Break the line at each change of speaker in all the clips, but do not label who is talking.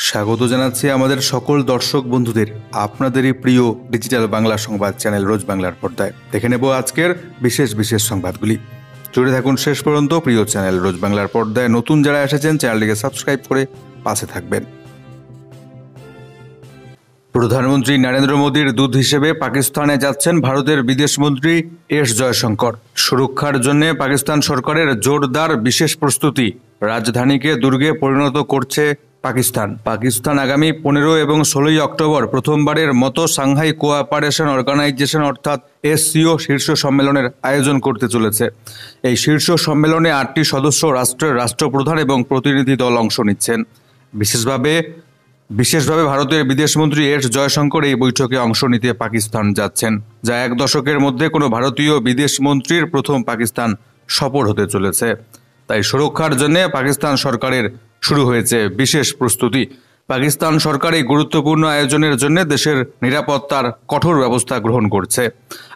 স্বাগত জানাচ্ছি আমাদের সকল দর্শক বন্ধুদের আপনাদেরই প্রিয় ডিজিটাল বাংলা সংবাদ চ্যানেল রোজ বাংলার পর্দায়। দেখে নেব আজকের বিশেষ বিশেষ সংবাদগুলি। জুড়ে থাকুন শেষ পর্যন্ত। প্রিয় চ্যানেল রোজ বাংলার পর্দায় নতুন যারা এসেছেন চ্যানেলটিকে সাবস্ক্রাইব করে পাশে থাকবেন। প্রধানমন্ত্রী নরেন্দ্র মোদীর দূত হিসেবে পাকিস্তানে যাচ্ছেন ভারতের বিদেশমন্ত্রী এস জয়শঙ্কর। সুরক্ষার জন্য পাকিস্তান সরকারের জোরদার বিশেষ প্রস্তুতি। রাজধানীকে দুর্গে পরিণত করছে পাকিস্তান আগামী 15 এবং 16 অক্টোবর প্রথমবারের মতো সাংহাই কোঅপারেশন অর্গানাইজেশন অর্থাৎ SCO শীর্ষ সম্মেলনের আয়োজন করতে চলেছে। এই শীর্ষ সম্মেলনে 8টি সদস্য রাষ্ট্রের রাষ্ট্রপ্রধান এবং প্রতিনিধি দল অংশ নিচ্ছেন। বিশেষভাবে ভারতের বিদেশমন্ত্রী এস জয়শঙ্কর এই বৈঠকে অংশ নিতে পাকিস্তান যাচ্ছেন, যা এক দশকের মধ্যে কোনো ভারতীয় বিদেশমন্ত্রীর প্রথম পাকিস্তান সফর হতে চলেছে। তাই সুরক্ষার জন্য পাকিস্তান সরকারের শুরু হয়েছে বিশেষ প্রস্তুতি। পাকিস্তান সরকার এই গুরুত্বপূর্ণ আয়োজনের জন্য দেশের নিরাপত্তার কঠোর ব্যবস্থা গ্রহণ করছে।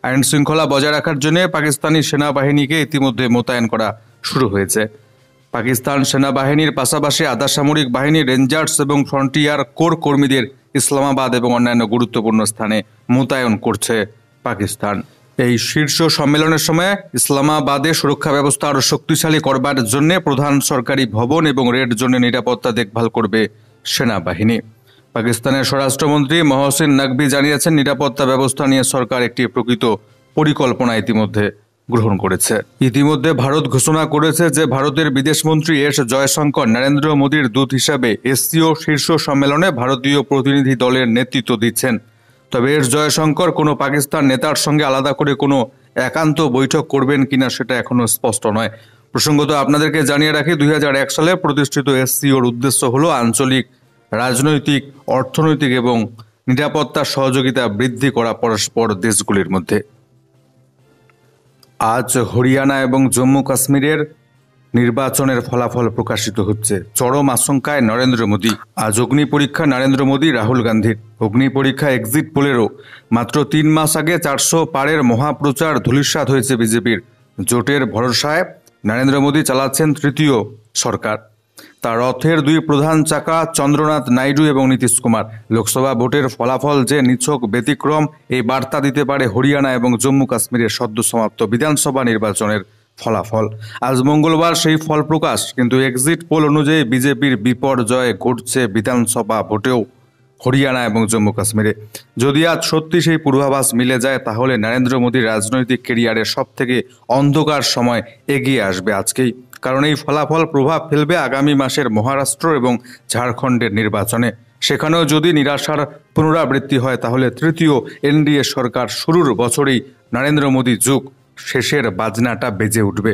আইন শৃঙ্খলা বজায় রাখার জন্য পাকিস্তানি সেনাবাহিনীকে ইতিমধ্যে মোতায়েন করা শুরু হয়েছে। পাকিস্তান সেনাবাহিনীর পাশাপাশি আধা সামরিক বাহিনী, রেঞ্জার্স এবং ফ্রন্টিয়ার কোর কর্মীদের ইসলামাবাদ এবং অন্যান্য গুরুত্বপূর্ণ স্থানে মোতায়েন করছে পাকিস্তান। এই শীর্ষ সম্মেলনের সময় ইসলামাবাদে সুরক্ষা ব্যবস্থা আরও শক্তিশালী করবার জন্য প্রধান সরকারি ভবন এবং রেড জোনে নিরাপত্তা দেখভাল করবে সেনাবাহিনী। পাকিস্তানের স্বরাষ্ট্রমন্ত্রী মহসিন নকভি জানিয়েছেন, নিরাপত্তা ব্যবস্থা নিয়ে সরকার একটি প্রকৃত পরিকল্পনা ইতিমধ্যে গ্রহণ করেছে। ইতিমধ্যে ভারত ঘোষণা করেছে যে ভারতের বিদেশমন্ত্রী এস জয়শঙ্কর নরেন্দ্র মোদীর দূত হিসাবে SCO শীর্ষ সম্মেলনে ভারতীয় প্রতিনিধি দলের নেতৃত্ব দিচ্ছেন। তবে এস জয়শঙ্কর কোনো পাকিস্তান নেতার সঙ্গে আলাদা করে কোনো একান্ত বৈঠক করবেন কিনা সেটা এখনো স্পষ্ট নয়। প্রসঙ্গত আপনাদেরকে জানিয়ে রাখি, 2001 সালে প্রতিষ্ঠিত SCOর উদ্দেশ্য হলো আঞ্চলিক রাজনৈতিক, অর্থনৈতিক এবং নিরাপত্তা সহযোগিতা বৃদ্ধি করা পরস্পর দেশগুলির মধ্যে। আজ হরিয়ানা এবং জম্মু কাশ্মীরের নির্বাচনের ফলাফল প্রকাশিত হচ্ছে। চরম আশঙ্কায় নরেন্দ্র মোদী। আজ অগ্নি পরীক্ষা নরেন্দ্র মোদী, রাহুল গান্ধীর। অগ্নি পরীক্ষা এক্সিট পোলেরও। মাত্র 3 মাস আগে 400 পারের মহাপ্রচার ধূলিসাৎ হয়েছে বিজেপির। জোটের ভরসায় নরেন্দ্র মোদী চালাচ্ছেন তৃতীয় সরকার। তার রথের 2 প্রধান চাকা চন্দ্রনাথ নাইডু এবং নীতিশ কুমার। লোকসভা ভোটের ফলাফল যে নিছক ব্যতিক্রম, এই বার্তা দিতে পারে হরিয়ানা এবং জম্মু কাশ্মীরের সদ্য সমাপ্ত বিধানসভা নির্বাচনের ফলাফল। আজ মঙ্গলবার সেই ফল প্রকাশ, কিন্তু এক্সিট পোল অনুযায়ী বিজেপির বিপর্যয় ঘটছে বিধানসভা ভোটেও হরিয়ানা এবং জম্মু কাশ্মীরে। যদি আজ সত্যি সেই পূর্বাভাস মিলে যায়, তাহলে নরেন্দ্র মোদীর রাজনৈতিক কেরিয়ারের সব থেকে অন্ধকার সময় এগিয়ে আসবে আজকেই। কারণ এই ফলাফল প্রভাব ফেলবে আগামী মাসের মহারাষ্ট্র এবং ঝাড়খণ্ডের নির্বাচনে। সেখানেও যদি নিরাশার পুনরাবৃত্তি হয়, তাহলে তৃতীয় NDA সরকার শুরুর বছরেই নরেন্দ্র মোদী যুগ শেষের বাজনাটা বেজে উঠবে।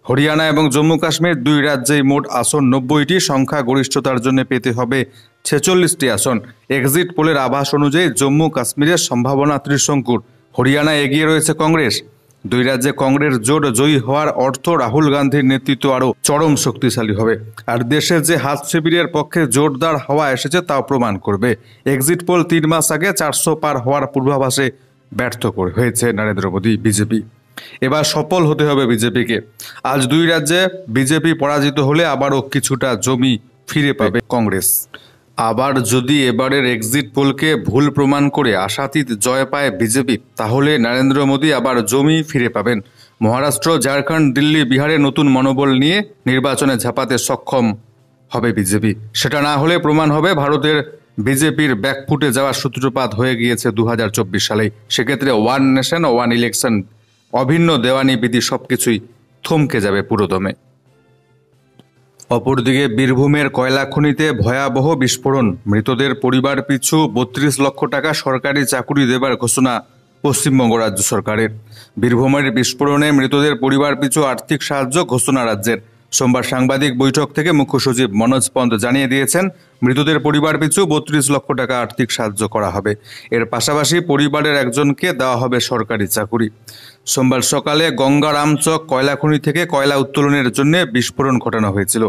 হরিয়ানা এবং জম্মু কাশ্মীর 2 রাজ্যেই মোট আসন 90টি। সংখ্যা গরিষ্ঠতার জন্য পেতে হবে 46টি আসন। এক্সিট পোলের আভাস অনুযায়ী জম্মু কাশ্মীরের সম্ভাবনা ত্রিশঙ্কুর। হরিয়ানায় এগিয়ে রয়েছে কংগ্রেস। 2 রাজ্যে কংগ্রেস জোট জয়ী হওয়ার অর্থ রাহুল গান্ধীর নেতৃত্ব আরও চরম শক্তিশালী হবে। আর দেশে যে হাত শিবিরের পক্ষে জোরদার হাওয়া এসেছে তাও প্রমাণ করবে। এক্সিট পোল 3 মাস আগে 400 পার হওয়ার পূর্বাভাসে ব্যর্থ হয়েছে নরেন্দ্র মোদী বিজেপি। এবার সফল হতে হবে বিজেপিকে। আজ 2 রাজ্যে বিজেপি পরাজিত হলে আবারও কিছুটা জমি ফিরে পাবে কংগ্রেস। আবার যদি এবারের এক্সিট পোলকে ভুল প্রমাণ করে আশাতীত জয় পায় বিজেপি, তাহলে নরেন্দ্র মোদী আবার জমি ফিরে পাবেন। মহারাষ্ট্র, ঝাড়খণ্ড, দিল্লি, বিহারে নতুন মনোবল নিয়ে নির্বাচনে ঝাঁপাতে সক্ষম হবে বিজেপি। সেটা না হলে প্রমাণ হবে ভারতের বিজেপির ব্যাকফুটে যাওয়ার সূত্রপাত হয়ে গিয়েছে 2024 সালেই। সেক্ষেত্রে ওয়ান নেশন ওয়ান ইলেকশন, অভিন্ন দেওয়ানি বিধি সবকিছুই থমকে যাবে পুরোদমে। অপরদিকে বীরভূমের কয়লা খনিতে ভয়াবহ বিস্ফোরণ। মৃতদের পরিবার পিছু 32 লক্ষ টাকা সরকারি চাকুরি দেবার ঘোষণা পশ্চিমবঙ্গ রাজ্য সরকারের। বীরভূমের বিস্ফোরণে মৃতদের পরিবার পিছু আর্থিক সাহায্য ঘোষণা রাজ্যের। সোমবার সাংবাদিক বৈঠক থেকে মুখ্য সচিব মনোজ পন্ত জানিয়ে দিয়েছেন, মৃতদের পরিবার পিছু 32 লক্ষ টাকা আর্থিক সাহায্য করা হবে। এর পাশাপাশি পরিবারের একজনকে দেওয়া হবে সরকারি চাকুরি। সোমবার সকালে গঙ্গারামচক কয়লা খনি থেকে কয়লা উত্তোলনের জন্য বিস্ফোরণ ঘটানো হয়েছিল,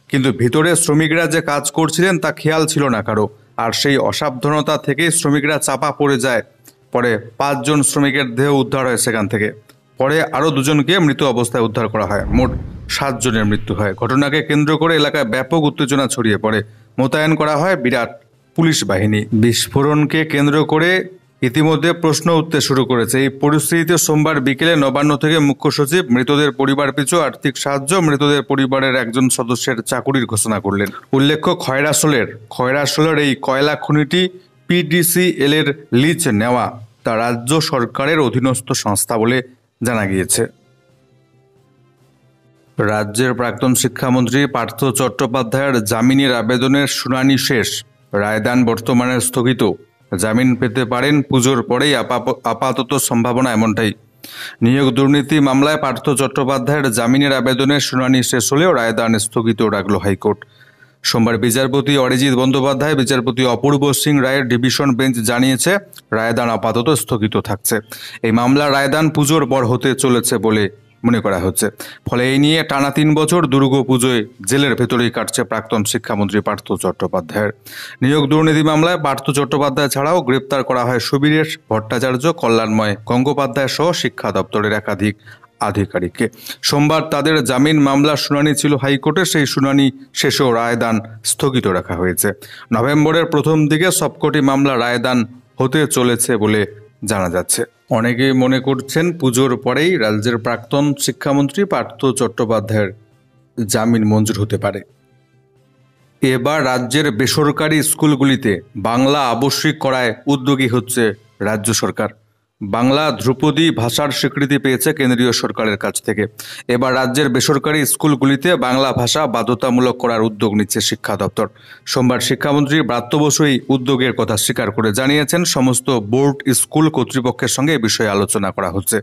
কিন্তু ভিতরে শ্রমিকরা যে কাজ করছিলেন তা খেয়াল ছিল না কারো। আর সেই অসাবধানতা থেকে শ্রমিকরা চাপা পড়ে যায়। পরে 5 জন শ্রমিকের দেহ উদ্ধার হয় সেখান থেকে। পরে আরও 2 জনকে মৃত অবস্থায় উদ্ধার করা হয়। মোট 7 জনের মৃত্যু হয়। ঘটনাকে কেন্দ্র করে এলাকায় ব্যাপক উত্তেজনা ছড়িয়ে পড়ে। মোতায়েন করা হয় বিরাট পুলিশ বাহিনী। বিস্ফোরণকে কেন্দ্র করে ইতিমধ্যে প্রশ্ন উঠতে শুরু করেছে। এই পরিস্থিতিতে সোমবার বিকেলে নবান্ন থেকে মুখ্য সচিব মৃতদের পরিবার পিছু আর্থিক সাহায্য, মৃতদের পরিবারের একজন সদস্যের চাকুরির ঘোষণা করলেন। উল্লেখ্য, খয়রাসোলের এই কয়লা খনিটি PDCL এর লিজ নেওয়া তা রাজ্য সরকারের অধীনস্থ সংস্থা বলে জানা গিয়েছে। রাজ্যের প্রাক্তন শিক্ষামন্ত্রী পার্থ চট্টোপাধ্যায়ের জামিনের আবেদনের শুনানি শেষ, রায়দান বর্তমানে স্থগিত। জামিন পেতে পারেন পুজোর পরেই, আপাতত সম্ভাবনা এমনটাই। নিয়োগ দুর্নীতি মামলায় পার্থ চট্টোপাধ্যায়ের জামিনের আবেদনের শুনানি শেষ হলেও রায়দান স্থগিত রাখল হাইকোর্ট। সোমবার বিচারপতি অরিজিৎ বন্দ্যোপাধ্যায়, বিচারপতি অপূর্ব সিং রায়ের ডিভিশন বেঞ্চ জানিয়েছে রায়দান আপাতত স্থগিত থাকছে। এই মামলার রায়দান পুজোর পর হতে চলেছে বলে মনে করা হচ্ছে। ফলে এই নিয়ে টানা 3 বছর দুর্গাপুজোয় জেলের ভেতরেই কাটছে প্রাক্তন শিক্ষামন্ত্রী পার্থ চট্টোপাধ্যায়ের। নিয়োগ দুর্নীতি মামলায় পার্থ চট্টোপাধ্যায় ছাড়াও গ্রেপ্তার করা হয় সুবীরেশ ভট্টাচার্য, কল্যাণময় গঙ্গোপাধ্যায় সহ শিক্ষা দপ্তরের একাধিক আধিকারিককে। সোমবার তাদের জামিন মামলার শুনানি ছিল হাইকোর্টে। সেই শুনানি শেষেও রায়দান স্থগিত রাখা হয়েছে। নভেম্বরের প্রথম দিকে সবকটি মামলা রায়দান হতে চলেছে বলে জানা যাচ্ছে। অনেকেই মনে করছেন পুজোর পরেই রাজ্যের প্রাক্তন শিক্ষামন্ত্রী পার্থ চট্টোপাধ্যায়ের জামিন মঞ্জুর হতে পারে। এবার রাজ্যের বেসরকারি স্কুলগুলিতে বাংলা আবশ্যিক করায় উদ্যোগী হচ্ছে রাজ্য সরকার। বাংলা ধ্রুপদী ভাষার স্বীকৃতি পেয়েছে কেন্দ্রীয় সরকারের কাছ থেকে। এবার রাজ্যের বেসরকারি স্কুলগুলিতে বাংলা ভাষা বাধ্যতামূলক করার উদ্যোগ নিচ্ছে শিক্ষা দপ্তর। সোমবার শিক্ষামন্ত্রী ব্রাত্য বসু এই উদ্যোগের কথা স্বীকার করে জানিয়েছেন সমস্ত বোর্ড স্কুল কর্তৃপক্ষের সঙ্গে এ বিষয়ে আলোচনা করা হচ্ছে।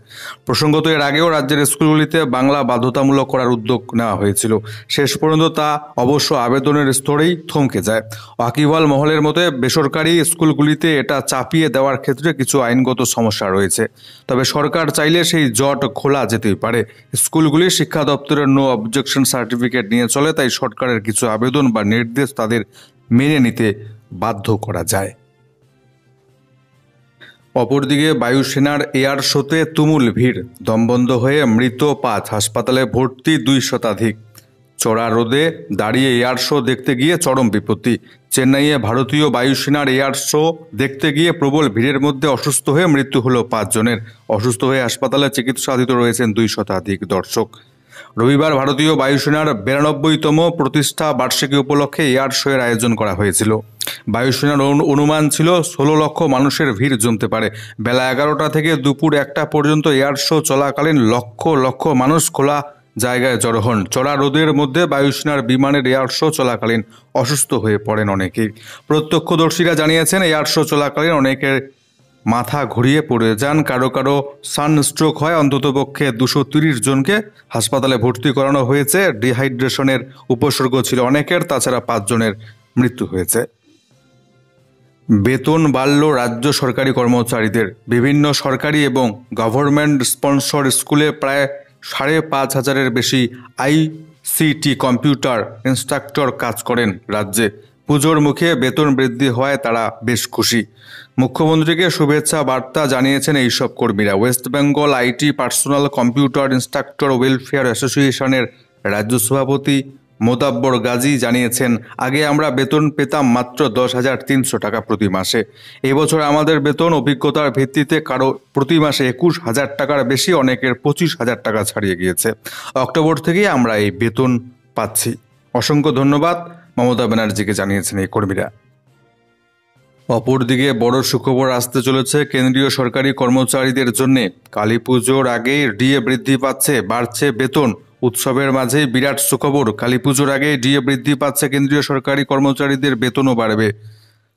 প্রসঙ্গত, এর আগেও রাজ্যের স্কুলগুলিতে বাংলা বাধ্যতামূলক করার উদ্যোগ নেওয়া হয়েছিল। শেষ পর্যন্ত তা অবশ্য আবেদনের স্তরেই থমকে যায়। ওয়াকিবহাল মহলের মতে বেসরকারি স্কুলগুলিতে এটা চাপিয়ে দেওয়ার ক্ষেত্রে কিছু আইনগত সমস্যা রয়েছে। তবে সরকার চাইলে সেই জট খোলা যেতেই পারে। স্কুলগুলি শিক্ষা দপ্তরের নো অবজেকশন সার্টিফিকেট নিয়ে চলে, তাই সরকারের কিছু আবেদন বা নির্দেশ তাদের মেনে নিতে বাধ্য করা যায়। অপরদিকে বায়ুসেনার এয়ার শোতে তুমুল ভিড়, দমবন্ধ হয়ে মৃত 5, হাসপাতালে ভর্তি 2 শতাধিক। চড়া রোদে দাঁড়িয়ে এয়ার শো দেখতে গিয়ে চরম বিপত্তি। চেন্নাইয়ে ভারতীয় বায়ুসেনার এয়ার শো দেখতে গিয়ে প্রবল ভিড়ের মধ্যে অসুস্থ হয়ে মৃত্যু হলো 5 জনের। অসুস্থ হয়ে হাসপাতালে চিকিৎসাধীন রয়েছেন 2 শতাধিক দর্শক। রবিবার ভারতীয় বায়ুসেনার 92তম প্রতিষ্ঠা বার্ষিকী উপলক্ষে এয়ার শো এর আয়োজন করা হয়েছিল। বায়ুসেনার অনুমান ছিল 16 লক্ষ মানুষের ভিড় জমতে পারে। বেলা 11টা থেকে দুপুর 1টা পর্যন্ত এয়ার শো চলাকালীন লক্ষ লক্ষ মানুষ খোলা জায়গায় জড়ো হন। চড়া রোদের মধ্যে বায়ুসেনার বিমানের এয়ার শো চলাকালীন অসুস্থ হয়ে পড়েন অনেকেই। প্রত্যক্ষদর্শীরা জানিয়েছেন এয়ার শো চলাকালীন অনেকের মাথা ঘুরিয়ে পড়ে যান, কারো কারো সানস্ট্রোক হয়। অন্ততপক্ষে 230 জনকে হাসপাতালে ভর্তি করানো হয়েছে। ডিহাইড্রেশনের উপসর্গ ছিল অনেকের, তাছাড়া 5 জনের মৃত্যু হয়েছে। বেতন বাড়ল রাজ্য সরকারি কর্মচারীদের। বিভিন্ন সরকারি এবং গভর্নমেন্ট স্পন্সর স্কুলে প্রায় 5,500-এর বেশি ICT কম্পিউটার ইনস্ট্রাক্টর কাজ করেন রাজ্যে। পুজোর মুখে বেতন বৃদ্ধি হওয়ায় তারা বেশ খুশি। মুখ্যমন্ত্রীকে শুভেচ্ছা বার্তা জানিয়েছেন এইসব কর্মীরা। West Bengal IT personal computer instructor welfare অ্যাসোসিয়েশনের রাজ্য সভাপতি মোদাব্বর গাজী জানিয়েছেন, আগে আমরা বেতন পেতাম মাত্র 10,300 টাকা প্রতি মাসে। এবছর আমাদের বেতন অভিজ্ঞতার ভিত্তিতে কারো প্রতি মাসে 21,000 টাকার বেশি, অনেকের 25,000 টাকা ছাড়িয়ে গিয়েছে। অক্টোবর থেকেই আমরা এই বেতন পাচ্ছি। অসংখ্য ধন্যবাদ মমতা ব্যানার্জিকে জানিয়েছেন এই কর্মীরা। অপরদিকে বড় সুখবর আসতে চলেছে কেন্দ্রীয় সরকারি কর্মচারীদের জন্য। কালী পুজোর আগেই ডিএ বৃদ্ধি পাচ্ছে, বাড়ছে বেতন। উৎসবের মাঝেই বিরাট সুখবর, কালী পুজোর আগেই ডিএ বৃদ্ধি পাচ্ছে কেন্দ্রীয় সরকারি কর্মচারীদের, বেতনও বাড়বে।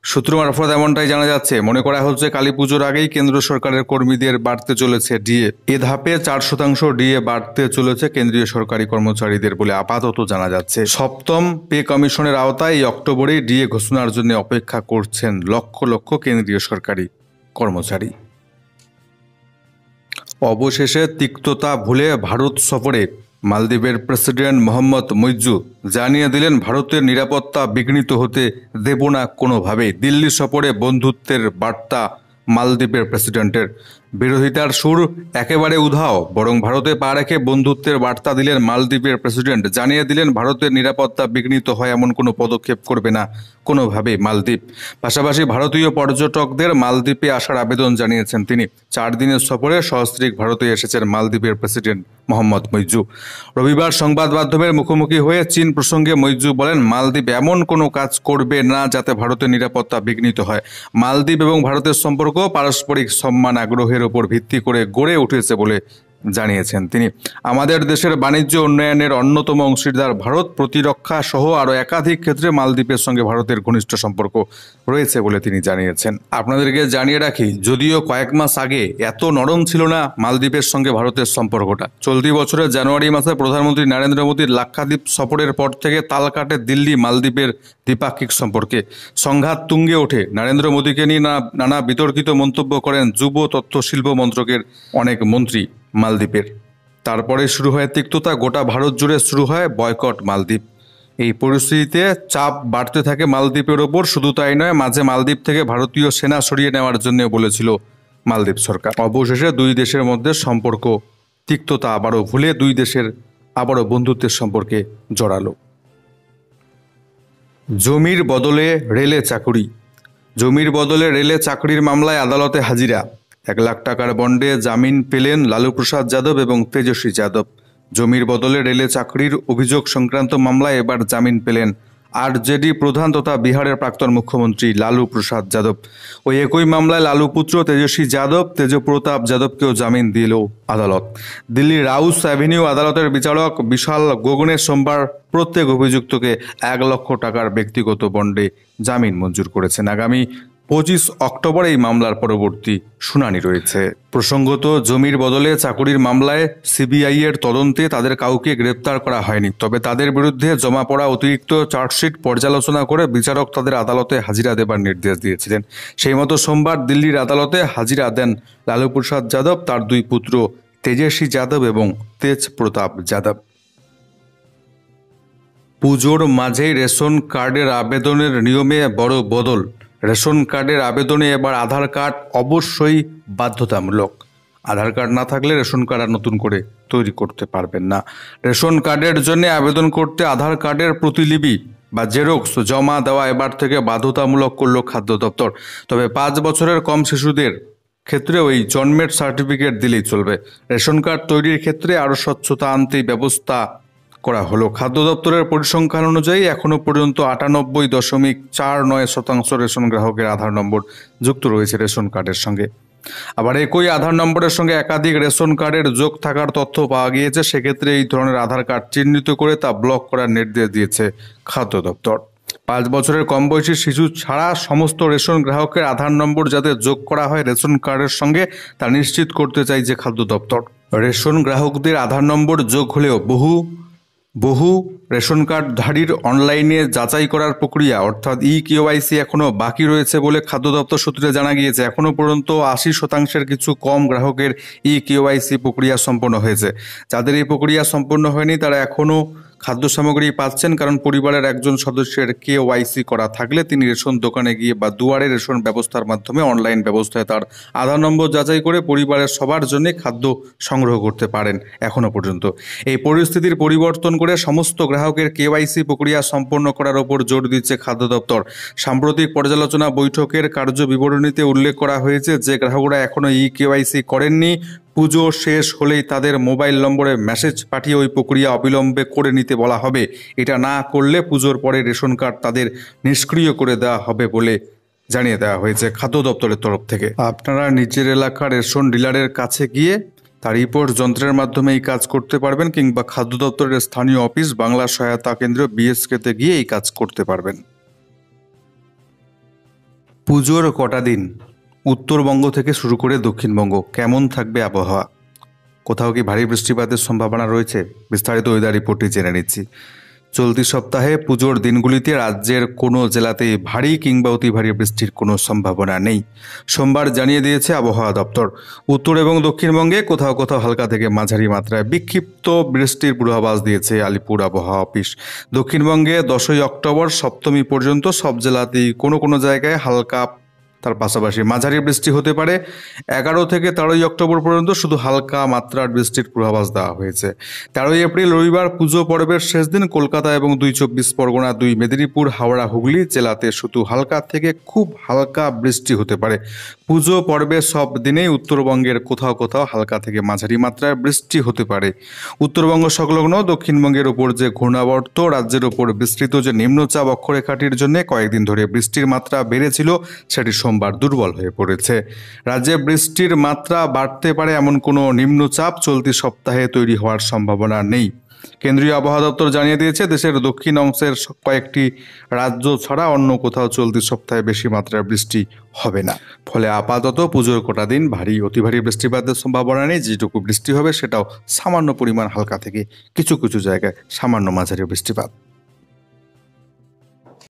সূত্র মারফত এমনটাই জানা যাচ্ছে। মনে করা হচ্ছে কালী পুজোর আগেই কেন্দ্র সরকারের কর্মীদের বাড়তে চলেছে ডিএ। এ ধাপে 4% ডিএ বাড়তে চলেছে কেন্দ্রীয় সরকারি কর্মচারীদের বলে আপাতত জানা যাচ্ছে। 7ম পে কমিশনের আওতায় এই অক্টোবরেই ডিএ ঘোষণার জন্য অপেক্ষা করছেন লক্ষ লক্ষ কেন্দ্রীয় সরকারি কর্মচারী। অবশেষে তিক্ততা ভুলে ভারত সফরে মালদ্বীপের প্রেসিডেন্ট মোহাম্মদ মুইজ্জু জানিয়ে দিলেন, ভারতের নিরাপত্তা বিঘ্নিত হতে দেব না কোনোভাবেই। দিল্লি সফরে বন্ধুত্বের বার্তা মালদ্বীপের প্রেসিডেন্টের। বিরোধিতার সুর একেবারে উধাও, বরং ভারতে পা রেখে বন্ধুত্বের বার্তা দিলেন মালদ্বীপের প্রেসিডেন্ট। জানিয়ে দিলেন ভারতের নিরাপত্তা বিঘ্নিত হয় এমন কোনো পদক্ষেপ করবে না কোনোভাবেই মালদ্বীপ। পাশাপাশি ভারতীয় পর্যটকদের মালদ্বীপে আসার আবেদন জানিয়েছেন তিনি। 4 দিনের সফরে সস্ত্রীক ভারতে এসেছেন মালদ্বীপের প্রেসিডেন্ট মোহাম্মদ মইজু। রবিবার সংবাদ মাধ্যমের মুখোমুখি হয়ে চীন প্রসঙ্গে মইজু বলেন, মালদ্বীপ এমন কোনো কাজ করবে না যাতে ভারতের নিরাপত্তা বিঘ্নিত হয়। মালদ্বীপ এবং ভারতের সম্পর্ক পারস্পরিক সম্মান আগ্রহের উপর ভিত্তি করে গড়ে উঠেছে বলে জানিয়েছেন তিনি। আমাদের দেশের বাণিজ্য উন্নয়নের অন্যতম অংশীদার ভারত। প্রতিরক্ষা সহ আরও একাধিক ক্ষেত্রে মালদ্বীপের সঙ্গে ভারতের ঘনিষ্ঠ সম্পর্ক রয়েছে বলে তিনি জানিয়েছেন। আপনাদেরকে জানিয়ে রাখি, যদিও কয়েক মাস আগে এত নরম ছিল না মালদ্বীপের সঙ্গে ভারতের সম্পর্কটা। চলতি বছরের জানুয়ারি মাসে প্রধানমন্ত্রী নরেন্দ্র মোদীর লাক্ষাদ্বীপ সফরের পর থেকে তাল কাটে দিল্লি মালদ্বীপের দ্বিপাক্ষিক সম্পর্কে। সংঘাত তুঙ্গে ওঠে। নরেন্দ্র মোদীকে নিয়ে নানা বিতর্কিত মন্তব্য করেন যুব তথ্য শিল্প মন্ত্রকের অনেক মন্ত্রী মালদ্বীপের। তারপরে শুরু হয় তিক্ততা। গোটা ভারত জুড়ে শুরু হয় বয়কট মালদ্বীপ। এই পরিস্থিতিতে চাপ বাড়তে থাকে মালদ্বীপের ওপর। শুধু তাই নয়, মাঝে মালদ্বীপ থেকে ভারতীয় সেনা সরিয়ে নেওয়ার জন্য বলেছিল মালদ্বীপ সরকার। অবশেষে দুই দেশের মধ্যে সম্পর্ক তিক্ততা আবারও ভুলে দুই দেশের আবারও বন্ধুত্বের সম্পর্কে জড়ালো। জমির বদলে রেলে চাকুরি। জমির বদলে রেলে চাকরির মামলায় আদালতে হাজিরা। 1 লাখ টাকার বন্ডে জামিন পেলেন লালু প্রসাদ যাদব এবং তেজস্বী যাদব। জমির বদলে রেলে চাকরির অভিযোগ সংক্রান্ত মামলায় এবার জামিন পেলেন আরজেডি প্রধান তথা বিহারের প্রাক্তন মুখ্যমন্ত্রী লালু প্রসাদ যাদব। ওই একই মামলায় লালু পুত্র তেজস্বী যাদব, তেজপ্রতাপ যাদবকেও জামিন দিল আদালত। দিল্লির রাউস অ্যাভিনিউ আদালতের বিচারক বিশাল গগনে সোমবার প্রত্যেক অভিযুক্তকে 1 লক্ষ টাকার ব্যক্তিগত বন্ডে জামিন মঞ্জুর করেছেন। আগামী 25 অক্টোবর এই মামলার পরবর্তী শুনানি রয়েছে। প্রসঙ্গত, জমির বদলে চাকুরির মামলায় সিবিআই এর তদন্তে তাদের কাউকে গ্রেপ্তার করা হয়নি। তবে তাদের বিরুদ্ধে জমা পড়া অতিরিক্ত চার্জশিট পর্যালোচনা করে বিচারক তাদের আদালতে হাজিরা দেবার নির্দেশ দিয়েছিলেন। সেই মতো সোমবার দিল্লির আদালতে হাজিরা দেন লালু প্রসাদ যাদব, তার 2 পুত্র তেজস্বী যাদব এবং তেজপ্রতাপ যাদব। পুজোর মাঝেই রেশন কার্ডের আবেদনের নিয়মে বড় বদল। রেশন কার্ডের আবেদনে এবার আধার কার্ড অবশ্যই বাধ্যতামূলক। আধার কার্ড না থাকলে রেশন কার্ড আর নতুন করে তৈরি করতে পারবেন না। রেশন কার্ডের জন্য আবেদন করতে আধার কার্ডের প্রতিলিপি বা জেরক্স জমা দেওয়া এবার থেকে বাধ্যতামূলক করল খাদ্য দপ্তর। তবে 5 বছরের কম শিশুদের ক্ষেত্রে ওই জন্মের সার্টিফিকেট দিলেই চলবে। রেশন কার্ড তৈরির ক্ষেত্রে আরও স্বচ্ছতা আনতে ব্যবস্থা করা হলো। খাদ্য দপ্তরের পরিসংখ্যান অনুযায়ী এখনো পর্যন্ত 98.49% রেশন গ্রাহকের আধার নম্বর যুক্ত রয়েছে রেশন কার্ডের সঙ্গে। আবার একই আধার নম্বরের সঙ্গে একাধিক রেশন কার্ডের যোগ থাকার তথ্য পাওয়া গিয়েছে। সেক্ষেত্রে এই ধরনের আধার কার্ড চিহ্নিত করে তা ব্লক করার নির্দেশ দিয়েছে খাদ্য দপ্তর। 5 বছরের কম বয়সী শিশু ছাড়া সমস্ত রেশন গ্রাহকের আধার নম্বর যাতে যোগ করা হয় রেশন কার্ডের সঙ্গে তা নিশ্চিত করতে চাইছে খাদ্য দপ্তর। রেশন গ্রাহকদের আধার নম্বর যোগ হলেও বহু রেশন কার্ডধারীর অনলাইনে যাচাই করার প্রক্রিয়া অর্থাৎ কেওয়াইসি এখনও বাকি রয়েছে বলে খাদ্য দপ্তর সূত্রে জানা গিয়েছে। এখনও পর্যন্ত 80% কিছু কম গ্রাহকের কেওয়াইসি প্রক্রিয়া সম্পন্ন হয়েছে। যাদের এই প্রক্রিয়া সম্পন্ন হয়নি তারা এখনও খাদ্য সামগ্রী পাচ্ছেন, কারণ পরিবারের একজন সদস্যের কেওয়াইসি করা থাকলে তিনি রেশন দোকানে গিয়ে বা দুয়ারে রেশন ব্যবস্থার মাধ্যমে অনলাইন ব্যবস্থায় তার আধার নম্বর যাচাই করে পরিবারের সবার জন্য খাদ্য সংগ্রহ করতে পারেন এখনও পর্যন্ত। এই পরিস্থিতির পরিবর্তন করে সমস্ত গ্রাহকের কেওয়াইসি প্রক্রিয়া সম্পন্ন করার ওপর জোর দিচ্ছে খাদ্য দপ্তর। সাম্প্রতিক পর্যালোচনা বৈঠকের কার্য বিবরণীতে উল্লেখ করা হয়েছে যে গ্রাহকরা এখনও কেওয়াইসি করেননি পুজো শেষ হলেই তাদের মোবাইল নম্বরে মেসেজ পাঠিয়ে ওই প্রক্রিয়া অবিলম্বে করে নিতে বলা হবে। এটা না করলে পুজোর পরে রেশন কার্ড তাদের নিষ্ক্রিয় করে দেওয়া হবে বলে জানিয়ে দেওয়া হয়েছে খাদ্য দপ্তরের তরফ থেকে। আপনারা নিজের এলাকার রেশন ডিলারের কাছে গিয়ে তার রিপোর্ট যন্ত্রের মাধ্যমে এই কাজ করতে পারবেন, কিংবা খাদ্য দপ্তরের স্থানীয় অফিস বাংলা সহায়তা কেন্দ্র বিএসকেতে গিয়ে এই কাজ করতে পারবেন। পুজোর কটা দিন উত্তরবঙ্গ থেকে শুরু করে দক্ষিণবঙ্গ কেমন থাকবে আবহাওয়া? কোথাও কি ভারী বৃষ্টিপাতের সম্ভাবনা রয়েছে? বিস্তারিত ওয়েদার রিপোর্টটি জেনে নিচ্ছি। চলতি সপ্তাহে পুজোর দিনগুলিতে রাজ্যের কোনো জেলাতেই ভারী কিংবা অতি ভারী বৃষ্টির কোনো সম্ভাবনা নেই সোমবার জানিয়ে দিয়েছে আবহাওয়া দপ্তর। উত্তর এবং দক্ষিণবঙ্গে কোথাও কোথাও হালকা থেকে মাঝারি মাত্রায় বিক্ষিপ্ত বৃষ্টির পূর্বাভাস দিয়েছে আলিপুর আবহাওয়া অফিস। দক্ষিণবঙ্গে 10ই অক্টোবর সপ্তমী পর্যন্ত সব জেলাতেই কোনো কোনো জায়গায় হালকা তার পাশাপাশি মাঝারি বৃষ্টি হতে পারে। 11 থেকে 13 অক্টোবর পর্যন্ত শুধু হালকা মাত্রার বৃষ্টির পূর্বাভাস দেওয়া হয়েছে। 13 এপ্রিল রবিবার পুজো পর্বের শেষ দিন কলকাতা এবং 2 চব্বিশ পরগনা, 2 মেদিনীপুর, হাওড়া, হুগলি জেলাতে শুধু হালকা থেকে খুব হালকা বৃষ্টি হতে পারে। পুজো পর্বের সব দিনেই উত্তরবঙ্গের কোথাও কোথাও হালকা থেকে মাঝারি মাত্রার বৃষ্টি হতে পারে। উত্তরবঙ্গ সংলগ্ন দক্ষিণবঙ্গের উপর যে ঘূর্ণাবর্ত, রাজ্যের উপর বিস্তৃত যে নিম্নচাপ অক্ষরেখাটির জন্য কয়েকদিন ধরে বৃষ্টির মাত্রা বেড়েছিল, সেটি সোমবার দুর্বল হয়ে পড়েছে। রাজ্যে বৃষ্টির মাত্রা বাড়তে পারে এমন কোনো নিম্নচাপ চলতি সপ্তাহে তৈরি হওয়ার সম্ভাবনা নেই। কেন্দ্রীয় আবহাওয়া দপ্তর জানিয়ে দিয়েছে, দেশের দক্ষিণ অংশের কয়েকটি রাজ্য ছাড়া অন্য কোথাও চলতি সপ্তাহে বেশি মাত্রার বৃষ্টি হবে না। ফলে আপাতত পুজোর কটা দিন ভারী অতি ভারী বৃষ্টিপাতের সম্ভাবনা নেই। যেটুকু বৃষ্টি হবে সেটাও সামান্য পরিমাণ হালকা থেকে কিছু কিছু জায়গায় সামান্য মাঝারি বৃষ্টিপাত।